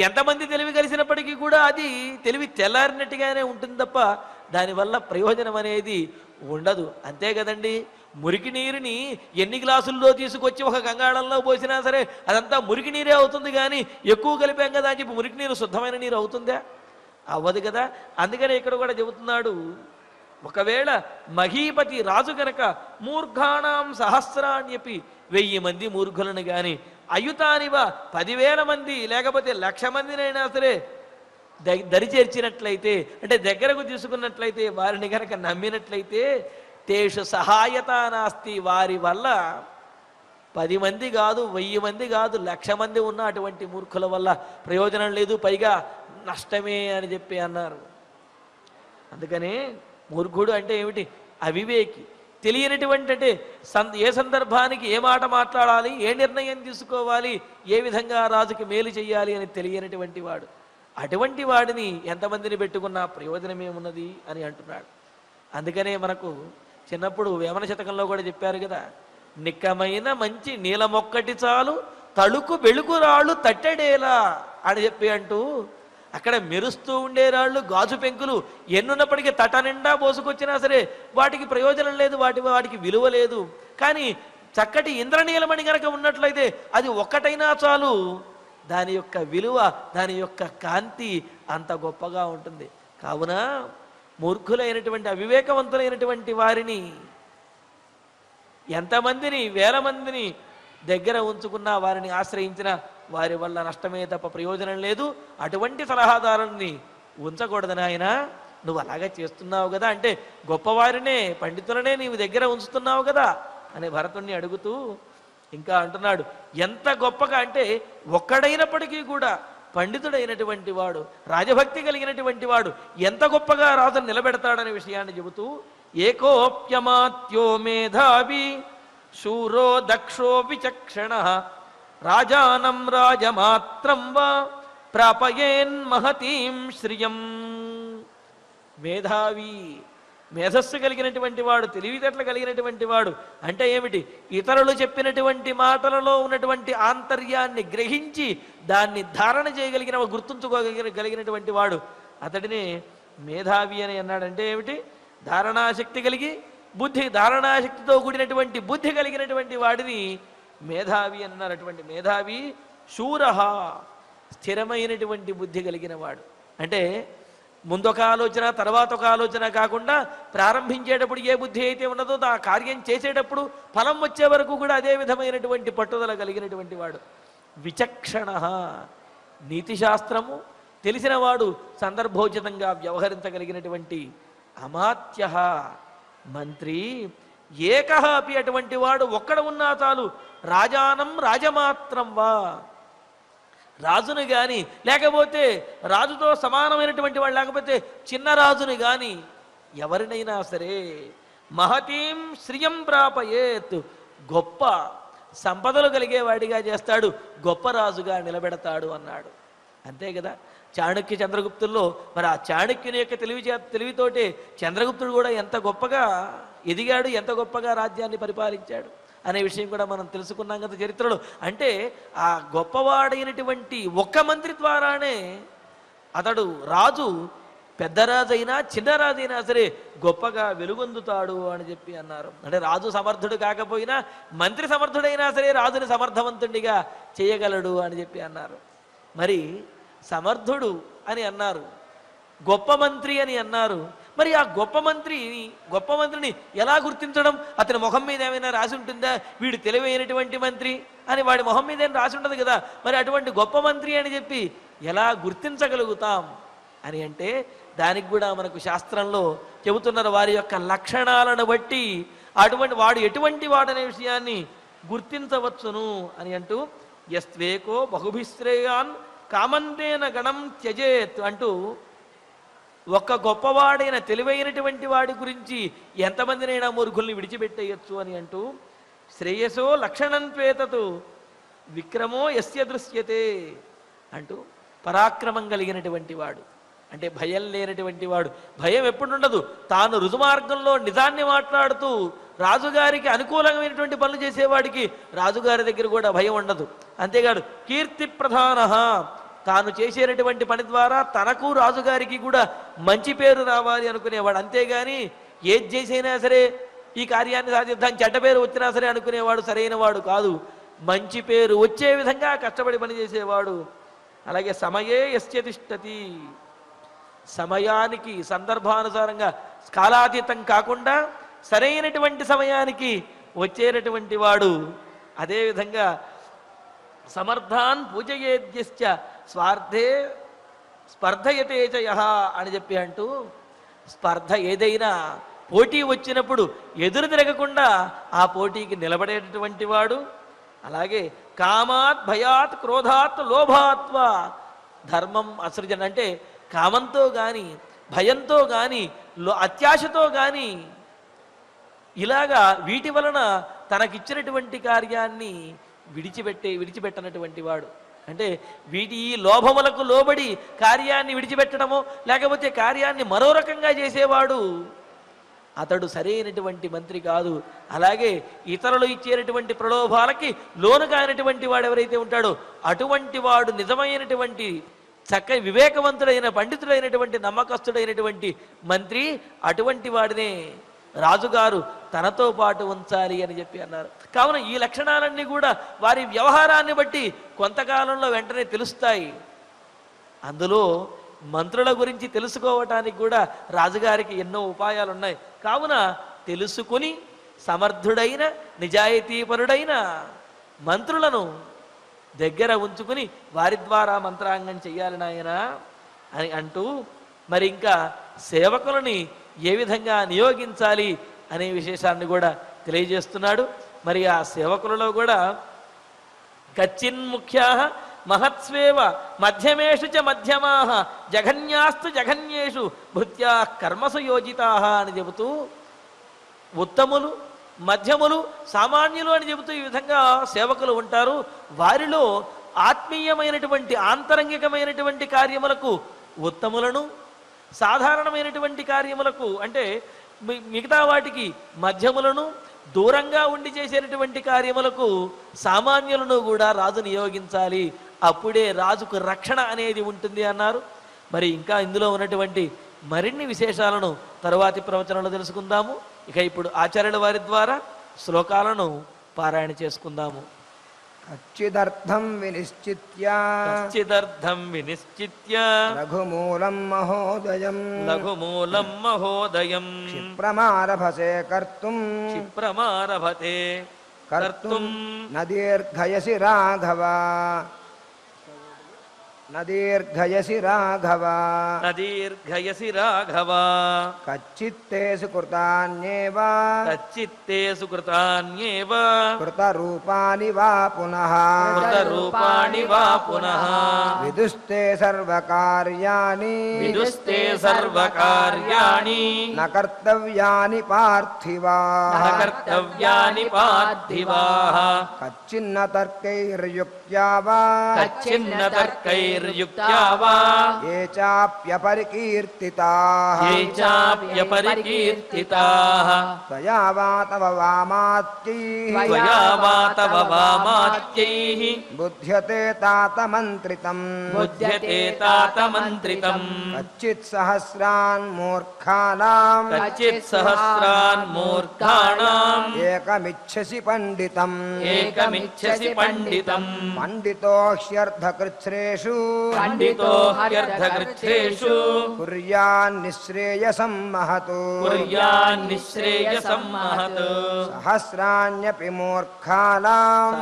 ఎంతమంది తెలివి కలిసినప్పటికీ కూడా అది తెలివి తెల్లారినట్టుగానే ఉంటుంది తప్ప దానివల్ల ప్రయోజనం అనేది ఉండదు. అంతే కదండి, మురికి నీరుని ఎన్ని గ్లాసుల్లో తీసుకొచ్చి ఒక గంగాళంలో పోసినా సరే అదంతా మురికి నీరే అవుతుంది, కానీ ఎక్కువ కలిపాం కదా అని చెప్పి మురికి నీరు శుద్ధమైన నీరు అవుతుందా? అవ్వదు కదా. అందుకనే ఇక్కడ కూడా చెబుతున్నాడు, ఒకవేళ మహీపతి రాజు కనుక మూర్ఘాణం సహస్రాన్ని చెప్పి 1000 మంది మూర్ఖులను కానీ అయుతానివ 10,000 మంది లేకపోతే 1,00,000 మందినైనా సరే దరిచేర్చినట్లయితే, అంటే దగ్గరకు తీసుకున్నట్లయితే, వారిని కనుక నమ్మినట్లయితే తేషు సహాయత నాస్తి, వారి వల్ల 10 మంది కాదు 1000 మంది కాదు 1,00,000 మంది ఉన్న అటువంటి మూర్ఖుల వల్ల ప్రయోజనం లేదు, పైగా నష్టమే అని చెప్పి అన్నారు. అందుకనే మూర్ఖుడు అంటే ఏమిటి? అవివేకి, తెలియనటువంటి, అంటే ఏ సందర్భానికి ఏ మాట మాట్లాడాలి, ఏ నిర్ణయం తీసుకోవాలి, ఏ విధంగా రాజుకి మేలు చేయాలి అని తెలియనటువంటి వాడు. అటువంటి వాడిని ఎంతమందిని పెట్టుకున్నా ప్రయోజనమేమున్నది అని అంటున్నాడు. అందుకనే మనకు చిన్నప్పుడు వేమన శతకంలో కూడా చెప్పారు కదా, నిక్కమైన మంచి నీలమొక్కటి చాలు తళుకు బెళుకు రాళ్ళు తట్టెడేలా అని చెప్పి అంటూ, అక్కడ మెరుస్తూ ఉండే రాళ్ళు గాజు పెంకులు ఎన్నున్నప్పటికీ తట నిండా పోసుకొచ్చినా సరే వాటికి ప్రయోజనం లేదు, వాటికి విలువ లేదు. కానీ చక్కటి ఇంద్రనీలమణి కనుక ఉన్నట్లయితే అది ఒక్కటైనా చాలు, దాని యొక్క విలువ, దాని యొక్క కాంతి అంత గొప్పగా ఉంటుంది. కావున మూర్ఖులైనటువంటి అవివేకవంతులైనటువంటి వారిని ఎంతమందిని 1000 మందిని దగ్గర ఉంచుకున్నా, వారిని ఆశ్రయించిన వారి వల్ల నష్టమే తప్ప ప్రయోజనం లేదు. అటువంటి సలహాదారుల్ని ఉంచకూడదని ఆయన, నువ్వు అలాగే చేస్తున్నావు కదా, అంటే గొప్పవారినే పండితులనే నీవు దగ్గర ఉంచుతున్నావు కదా అని భరతుణ్ణి అడుగుతూ ఇంకా అంటున్నాడు, ఎంత గొప్పగా అంటే ఒక్కడైనప్పటికీ కూడా పండితుడైనటువంటి వాడు, రాజభక్తి కలిగినటువంటి వాడు ఎంత గొప్పగా రాజును నిలబెడతాడనే విషయాన్ని చెబుతూ, ఏకోప్యమాత్యో మేధావి శూరో దక్షో విచక్షణ రాజానం రాజమాత్రం వా ప్రాపయేన్ మహతీం శ్రియం. మేధావి, మేధస్సు కలిగినటువంటి వాడు, తెలివితేటలు కలిగినటువంటి వాడు అంటే ఏమిటి? ఇతరులు చెప్పినటువంటి మాటలలో ఉన్నటువంటి ఆంతర్యాన్ని గ్రహించి దాన్ని ధారణ చేయగలిగిన, గుర్తుంచుకోగలిగినటువంటి వాడు, అతడిని మేధావి అని అన్నాడంటే ఏమిటి? ధారణాశక్తి కలిగి బుద్ధి, ధారణాశక్తితో కూడినటువంటి బుద్ధి కలిగినటువంటి వాడిని మేధావి అన్నారు. అటువంటి మేధావి శూరహ, స్థిరమైనటువంటి బుద్ధి కలిగిన వాడు. అంటే ముందొక ఆలోచన తర్వాత ఒక ఆలోచన కాకుండా ప్రారంభించేటప్పుడు ఏ బుద్ధి అయితే ఉన్నదో ఆ కార్యం చేసేటప్పుడు ఫలం వచ్చే వరకు కూడా అదే విధమైనటువంటి పట్టుదల కలిగినటువంటి వాడు. విచక్షణ, నీతిశాస్త్రము తెలిసినవాడు, సందర్భోచితంగా వ్యవహరించగలిగినటువంటి అమాత్య, మంత్రి. ఏకః అపి, అటువంటి వాడు ఒక్కడ ఉన్నా చాలు. రాజానం రాజమాత్రం వా, రాజుని కానీ లేకపోతే రాజుతో సమానమైనటువంటి వాడు, లేకపోతే చిన్న రాజుని కానీ ఎవరినైనా సరే మహతీం శ్రియం ప్రాపయేత్, గొప్ప సంపదలు కలిగేవాడిగా చేస్తాడు, గొప్ప రాజుగా నిలబెడతాడు అన్నాడు. అంతే కదా. చాణక్య చంద్రగుప్తుల్లో మరి ఆ చాణక్యుని యొక్క తెలివితోటే చంద్రగుప్తుడు కూడా ఎంత గొప్పగా ఎదిగాడు, ఎంత గొప్పగా రాజ్యాన్ని పరిపాలించాడు అనే విషయం కూడా మనం తెలుసుకున్నాం కదా చరిత్రలో. అంటే ఆ గొప్పవాడైనటువంటి ఒక్క మంత్రి ద్వారానే అతడు రాజు, పెద్ద రాజైనా చిన్న రాజైనా సరే గొప్పగా వెలుగొందుతాడు అని చెప్పి అన్నారు. అంటే రాజు సమర్థుడు కాకపోయినా మంత్రి సమర్థుడైనా సరే రాజుని సమర్థవంతుడిగా చేయగలడు అని చెప్పి అన్నారు. మరి సమర్థుడు అని అన్నారు, గొప్ప మంత్రి అని అన్నారు. మరి ఆ గొప్ప మంత్రిని ఎలా గుర్తించడం? అతని మొహం మీద ఏమైనా రాసి ఉంటుందా, వీడు తెలివైనటువంటి మంత్రి అని? వాడి మొహం మీద ఏం రాసి ఉండదు కదా. మరి అటువంటి గొప్ప మంత్రి అని చెప్పి ఎలా గుర్తించగలుగుతాం అని అంటే దానికి కూడా మనకు శాస్త్రంలో చెబుతున్నారు. వారి యొక్క లక్షణాలను బట్టి అటువంటి వాడు ఎటువంటి వాడనే విషయాన్ని గుర్తించవచ్చును అని అంటూ, యస్వేకో బహుభిశ్రేయాన్ కామంతేన గణం త్యజేత్ అంటూ, ఒక్క గొప్పవాడైన తెలివైనటువంటి వాడి గురించి ఎంతమందినైనా మూర్ఖుల్ని విడిచిపెట్టేయచ్చు అని అంటూ, శ్రేయసో లక్షణం త్వేతతు విక్రమో యస్య దృశ్యతే అంటూ, పరాక్రమం కలిగినటువంటి వాడు అంటే భయం లేనటువంటి వాడు. భయం ఎప్పుడుండదు. తాను రుజుమార్గంలో నిజాన్ని మాట్లాడుతూ రాజుగారికి అనుకూలమైనటువంటి పనులు చేసేవాడికి రాజుగారి దగ్గర కూడా భయం ఉండదు. అంతేకాదు కీర్తి ప్రధాన, తాను చేసేటటువంటి పని ద్వారా తనకు రాజుగారికి కూడా మంచి పేరు రావాలి అనుకునేవాడు. అంతేగాని ఏది చేసైనా సరే ఈ కార్యాన్ని సాధిద్దాం, చెడ్డ పేరు వచ్చినా సరే అనుకునేవాడు సరైన వాడు కాదు. మంచి పేరు వచ్చే విధంగా కష్టపడి పనిచేసేవాడు. అలాగే సమయే యస్య తిష్టతి, సమయానికి సందర్భానుసారంగా కాలాతీతం కాకుండా సరైనటువంటి సమయానికి వచ్చేటటువంటి వాడు. అదేవిధంగా సమర్థాన్ పూజయేద్యశ్చ స్వార్థే స్పర్ధయతే చ యః అని చెప్పి అంటూ, స్పర్ధ ఏదైనా పోటీ వచ్చినప్పుడు ఎదురు తిరగకుండా ఆ పోటీకి నిలబడేటటువంటి వాడు. అలాగే కామాత్ భయాత్ క్రోధాత్ లోభాత్వ ధర్మం అసృజన, అంటే కామంతో కానీ భయంతో కానీ అత్యాశతో కానీ ఇలాగా వీటి వలన తనకిచ్చినటువంటి కార్యాన్ని విడిచిపెట్టనటువంటి వాడు. అంటే వీటి ఈ లోభములకు లోబడి కార్యాన్ని విడిచిపెట్టడము, లేకపోతే కార్యాన్ని మరో రకంగా చేసేవాడు అతడు సరైనటువంటి మంత్రి కాదు. అలాగే ఇతరులు ఇచ్చేటటువంటి ప్రలోభాలకి లోను కానిటువంటి వాడు ఎవరైతే ఉంటాడో అటువంటి వాడు నిజమైనటువంటి చక్కని వివేకవంతుడైన పండితుడైనటువంటి నమ్మకస్తుడైనటువంటి మంత్రి. అటువంటి వాడినే రాజుగారు తనతో పాటు ఉంచాలి అని చెప్పి అన్నారు. కావున ఈ లక్షణాలన్నీ కూడా వారి వ్యవహారాన్ని బట్టి కొంతకాలంలో వెంటనే తెలుస్తాయి. అందులో మంత్రుల గురించి తెలుసుకోవటానికి కూడా రాజుగారికి ఎన్నో ఉపాయాలు ఉన్నాయి. కావున తెలుసుకుని సమర్థుడైన నిజాయితీపరుడైన మంత్రులను దగ్గర ఉంచుకుని వారి ద్వారా మంత్రాంగం చెయ్యాలి నాయనా అని అంటూ, మరి ఇంకా సేవకులని ఏ విధంగా నియోగించాలి అనే విశేషాన్ని కూడా తెలియజేస్తున్నాడు. మరి ఆ సేవకులలో కూడా కచ్చిన్ముఖ్యా మహత్స్వేవ మధ్యమేషు చ మధ్యమాః జఘన్యాస్తు జఘన్యేషు భృత్యా కర్మసు యోజితాః అని చెబుతూ, ఉత్తములు మధ్యములు సామాన్యులు అని చెబుతూ ఈ విధంగా సేవకులు ఉంటారు. వారిలో ఆత్మీయమైనటువంటి ఆంతరంగికమైనటువంటి కార్యములకు ఉత్తములను, సాధారణమైనటువంటి కార్యములకు అంటే మిగతా వాటికి మధ్యములను, దూరంగా ఉండి చేసేటటువంటి కార్యములకు సామాన్యులను కూడా రాజు నియోగించాలి. అప్పుడే రాజుకు రక్షణ అనేది ఉంటుంది అన్నారు. మరి ఇంకా ఇందులో ఉన్నటువంటి మరిన్ని విశేషాలను తరువాతి ప్రవచనంలో తెలుసుకుందాము. ఇక ఇప్పుడు ఆచార్యుల వారి ద్వారా శ్లోకాలను పారాయణ చేసుకుందాము. కచ్చిదర్థం వినిశ్చిత్య లఘుమూలం మహోదయం క్షిప్రమారభసే కర్తుం నదీర్ఘయసి రాఘవ కచ్చిత్తేసు కృతాన్యేవ కృతరూపాణి వా పునః విదుస్తే సర్వకార్యాణి న కర్తవ్యాని పార్థివా కచ్చిన్న తర్కైర్యుక్త్యా వా ఏ చాప్యపరికీర్తితాః త్వయా వా తవ వామాత్యైః బుధ్యతే తాతమంత్రితం కచ్చిత్ సహస్రాన్ మూర్ఖానాం ఏకమిచ్చసి పండితం పండితోహ్యర్థకృచ్ఛ్రేషు కుర్యాన్నిశ్రేయసం మహత్ సహస్రాణ్యపి మూర్ఖానాం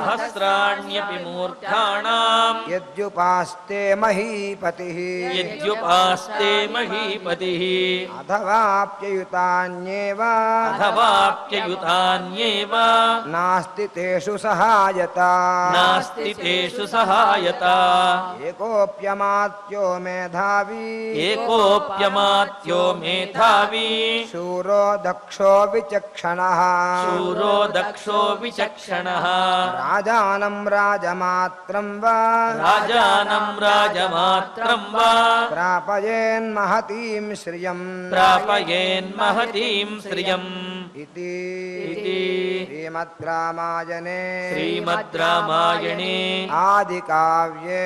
యద్యుపాస్తే మహీపతిః అథవాప్యయుతాన్యేవ నాస్తి తేషు సహాయత ఏకోప్యమాత్యో మేధావి శూరో దక్షో విచక్షణః రాజానం రాజమాత్రం వా ప్రాపయేన్మహతీం శ్రియం इति శ్రీమద్ रामायणे आदिकाव्ये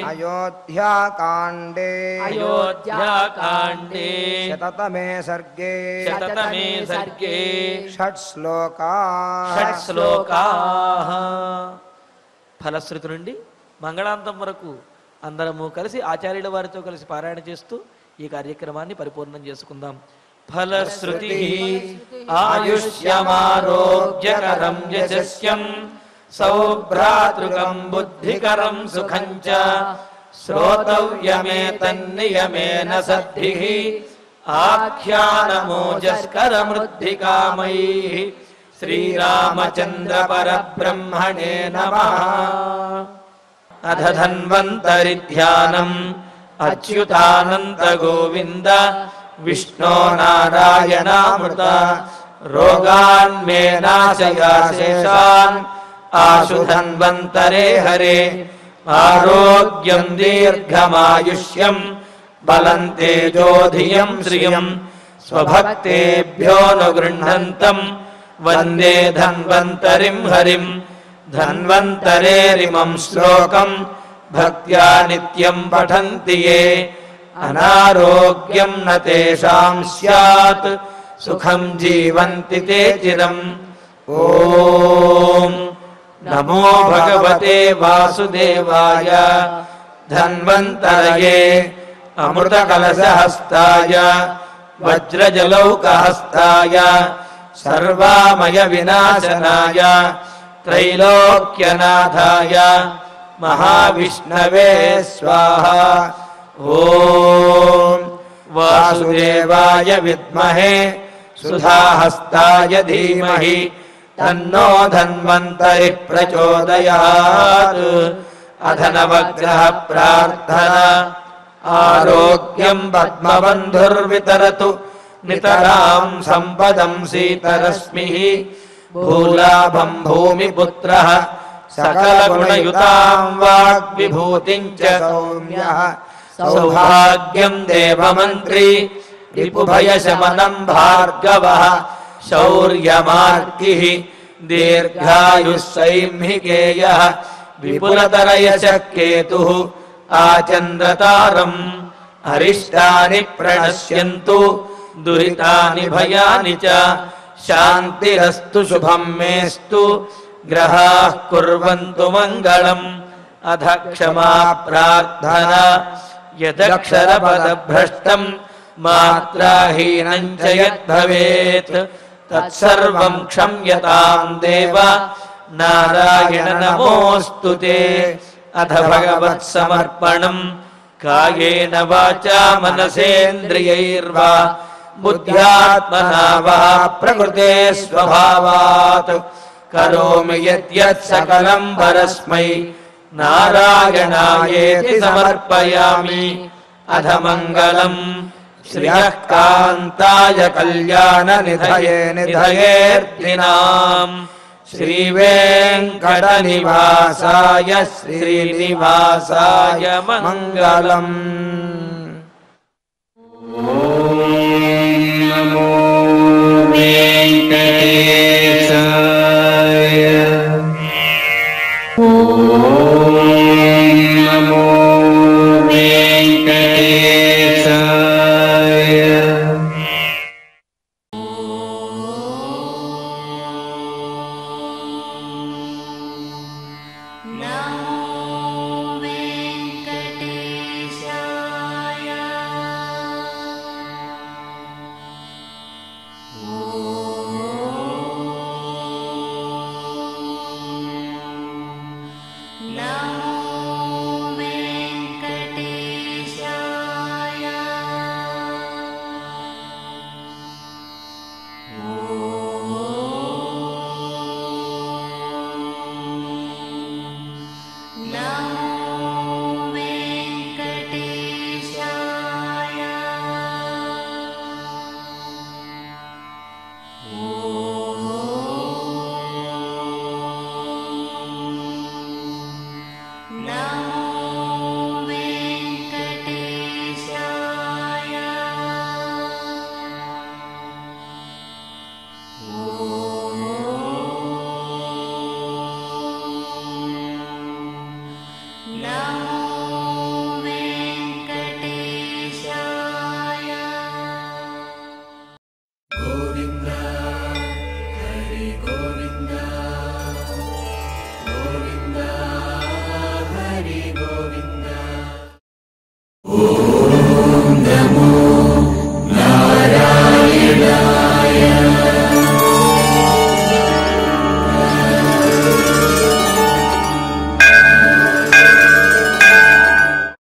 अयोध्याकाण्डे शततमे सर्गे షట్శ్లోకాః ఫలశ్రుతి నుండి మంగళాంతం వరకు అందరము కలిసి ఆచార్యుల వారితో కలిసి పారాయణ చేస్తూ ఈ కార్యక్రమాన్ని పరిపూర్ణం చేసుకుందాం. ఫలశ్రుతి ఆయుష్యమారోగ్యకరం యశస్యం సౌభ్రాతృకం బుద్ధికరం సుఖం చ శ్రోతవ్యమేతన్నియమేన సద్భిః ఆఖ్యానమోజస్కరమృద్ధికామైః శ్రీరామచంద్ర పరబ్రహ్మణే నమః. అధ ధన్వంతరి ధ్యానం అచ్యుతానంత గోవింద విష్ణో నారాయణామృత రోగాన్ మే నాశయాశేషాన్ ఆశు ధన్వంతరే హరే ఆరోగ్యం దీర్ఘమాయుష్యం బలం తేజోధియం శ్రియం స్వభక్తేభ్యోనుగృహంతం వందే ధన్వంతరిం హరిం. ధన్వంతరేరిమం శ్లోకం భక్త్యా నిత్యం పఠంతి యే అనారోగ్యం న తేషాం స్యాత్ సుఖం జీవంతి తే చిరం. ఓం నమో భగవతే వాసుదేవాయ ధన్వంతరయే అమృతకలశహస్తాయ వజ్రజలౌకహస్తాయ సర్వామయ వినాశనాయ త్రైలోక్యనాథాయ మహావిష్ణవే స్వాహా. ఓం వాసుదేవాయ విద్మహే సుధాహస్తాయ ధీమహి తన్నో ధన్వంతరి ప్రచోదయాత్. అధ నవగ్రహ ప్రార్థన ఆరోగ్యం పద్మబంధుర్వితరతు నితరాం సంపదం సీతరశ్మిః భూలాభం భూమిపుత్రః సకలగుణయుతాం వాగ్విభూతిం చ సౌమ్యః సౌభాగ్యం దేవమంత్రీ రిపుభయశమనం భార్గవః శౌర్యమార్కిః దీర్ఘాయుః సైంహికేయః విపులతరయశః కేతుః ఆచంద్రతారం. అరిష్టాని ప్రణశ్యంతు దురితాని భయాని చ శాంతిరస్తు శుభం మేస్తు గ్రహాః కుర్వంతు మంగళం. అధ క్షమా ప్రార్థన యదక్షరపదభ్రష్టం మాత్రాహీనం చ యద్భవేత్ తత్సర్వం క్షమ్యతాం దేవ నారాయణ నమోऽస్తు తే. అథ భగవత్సమర్పణం కాయేన వాచా మనసేంద్రియైర్వా బుద్ధ్యాత్మనా వా ప్రకృతే స్వభావాత్ కరోమి యద్యత్ సకలం పరస్మై నారాయణాయేతి సమర్పయామి. అధ మంగళం శ్రియః కాంతాయ కళ్యాణ నిధయే నిధయేర్దినాం శ్రీవేంకట నివాసాయ శ్రీనివాసాయ మంగళం. నమో వెంకటేశాయ. నమో వెంకటేశాయ. ఓ ఓ